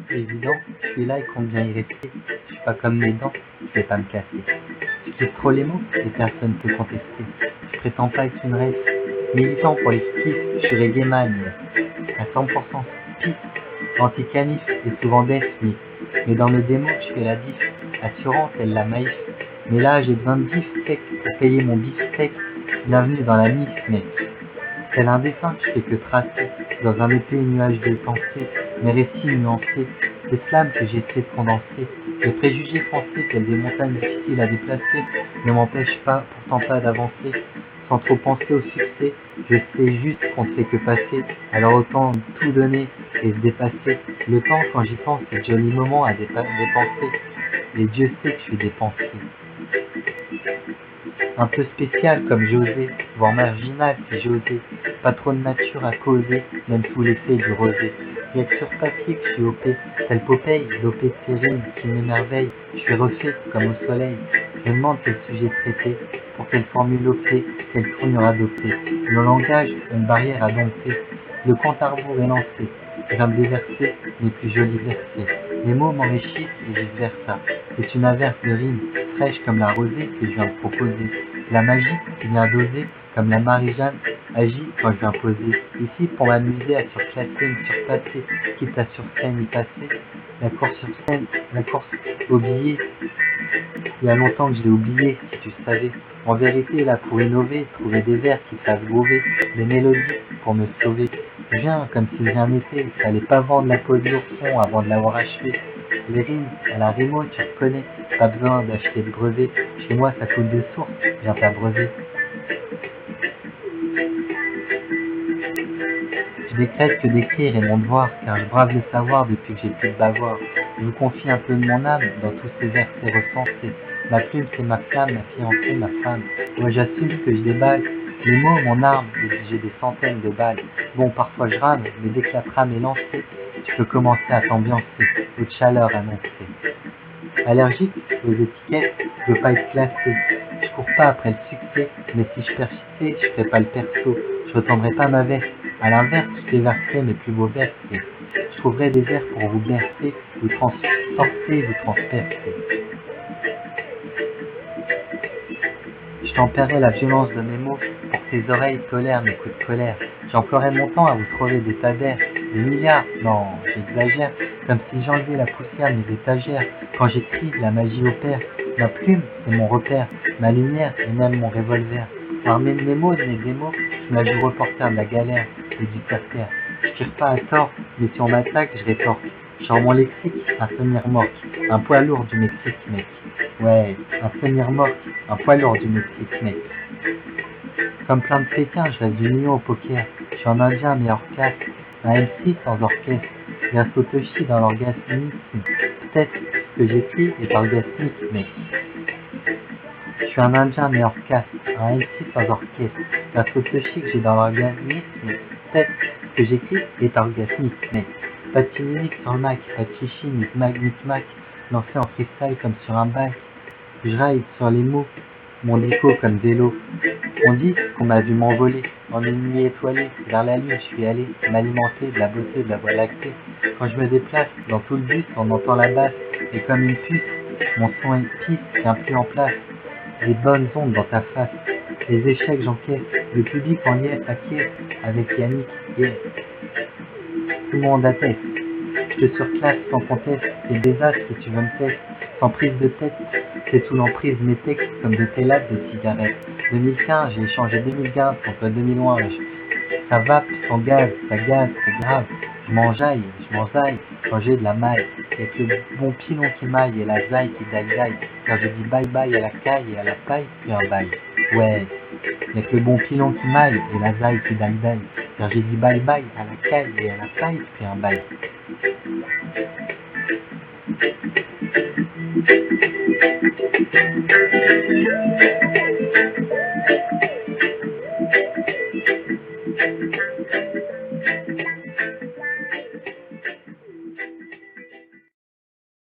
C'est évident, je suis là et compte bien y rester. Je suis pas comme mes dents, je vais pas me casser. Je kiffe trop les mots et personne ne peut contester. Je prétends pas être une rêve. Militant pour les skiffs, je suis reggae man, à 100% piste, anti-canif et souvent death, mais dans mes démos, je fais la diff, assurante, elle la maïf. Mais là, j'ai besoin de beefsteak pour payer mon beefsteak. Bienvenue dans la mif, mec. Tel un dessin que je fais que tracer, dans un épais nuage de pensée, mes récits nuancés, des flammes que j'essaie de condenser. Les préjugés français, tels des montagnes difficiles à déplacer, ne m'empêchent pas, pourtant pas d'avancer. Sans trop penser au succès, je sais juste qu'on ne fait que passer, alors autant tout donner et se dépasser. Le temps, quand j'y pense, c'est de jolis moments à dépenser, et Dieu sait que je suis dépensé. Un peu spécial comme j'osais, voire marginal si j'osais, pas trop de nature à causer, même sous l'effet du rosé. Y'a que sur papier que je suis OP, tel Popeye, dopé de ses rimes qui m'émerveille, je suis refait comme au soleil. Je me demande quel sujet traiter, pour quelle formule opter, quelle tournure adopter. Le langage, une barrière à dompter, le compte à rebours est lancé, je viens de déverser mes plus jolis versets. Les mots m'enrichissent et vice versa. C'est une averse de rimes, fraîche comme la rosée que je viens de proposer. La magie qui vient doser, comme la Marie-Jeanne agit quand je viens poser. Ici pour m'amuser à surclasser, me surpasser, quitte à sur scène y passer. La course sur scène, la course au billet, il y a longtemps que je l'ai oublié, si tu savais. En vérité, là pour innover, trouver des vers qui savent groover, des mélodies pour me sauver. Je viens comme si rien n'était, il fallait pas vendre la peau de l'ourson avant de l'avoir achevé. Les rimes, à la rimo, tu reconnais, pas besoin d'acheter de brevet. Chez moi, ça coule de source, viens t'abreuver. Je décrète que d'écrire est mon devoir, car je brave le savoir depuis que j'ai plus de bavoir. Je vous confie un peu de mon âme dans tous ces versets recensés. Ma plume, c'est ma flamme, ma fiancée, ma femme. Moi, j'assume que je déballe. Les mots, mon arme, et j'ai des centaines de balles. Bon, parfois je rame, mais dès que la trame est lancée, tu peux commencer à t'ambiancer, haute chaleur annoncée. Allergique aux étiquettes, je veux pas être classé. Je cours pas après le succès, mais si je persistais, je ferais pas le perso. Je retendrais pas ma veste. À l'inverse, je déverserais mes plus beaux versets. Je trouverais des airs pour vous bercer, vous transporter, vous transpercer. Je tempérerai la violence de mes mots pour que tes oreilles tolèrent mes coups de colère. J'emploierai mon temps à vous trouver des tas d'air, des milliards, non, j'exagère, comme si j'enlevais la poussière de mes étagères. Quand j'écris, la magie opère. Ma plume, c'est mon repère, ma lumière et même mon revolver. Armé de mes mots, de mes démos, je me la joue reporter de la galère et du terre-terre. Je tire pas à tort, mais si on m'attaque, je rétorque. Genre mon lexique, un semi-remorque, un poids lourd du Mexique, mec. Ouais, un semi-remorque, un poids lourd du Mexique, mec. Comme plein de Pékins, je reste du million au poker. Je suis un indien mais hors casque, un MC sans orchestre. Grâce au Toshi dans l'orgasmisme. Peut-être que j'écris est orgasmique, mec. Je suis un indien mais hors casque, un MC sans orchestre. Grâce au Toshi que j'ai dans l'organisme, peut-être que j'écris est orgasmique, mec. Pas de chimique sur le Mac, pas de chichi, ni Mac, lancé en freestyle comme sur un bac. Je raille sur les mots, mon déco comme vélo. On dit qu'on m'a vu m'envoler, en une nuit étoilée, vers la lune je suis allé, m'alimenter de la beauté de la voie lactée. Quand je me déplace dans tout le bus, on entend la basse, et comme une puce, mon son est pisse, tient plus en place. Des bonnes ondes dans ta face, les échecs j'encaisse, le public en liesse acquiesce, avec Yannick, yeah. Tout le monde atteste. Je te surclasse sans conteste, c'est le désastre que tu veux me tester, sans prise de tête, c'est sous l'emprise mes textes comme de tes lattes de cigarettes. 2015, j'ai échangé 2015 contre 2011. Ça vape sans gaz, ça gaze, c'est grave. Je m'enjaille quand j'ai de la maille. Avec le bon pilon qui maille et la zaille qui daille. Car je dis bye bye à la caille et à la paille, puis un bail. Ouais, avec le bon pilon qui maille et la zaille qui daille. Car j'ai dit bye bye à la caille et à la paille, puis un bail.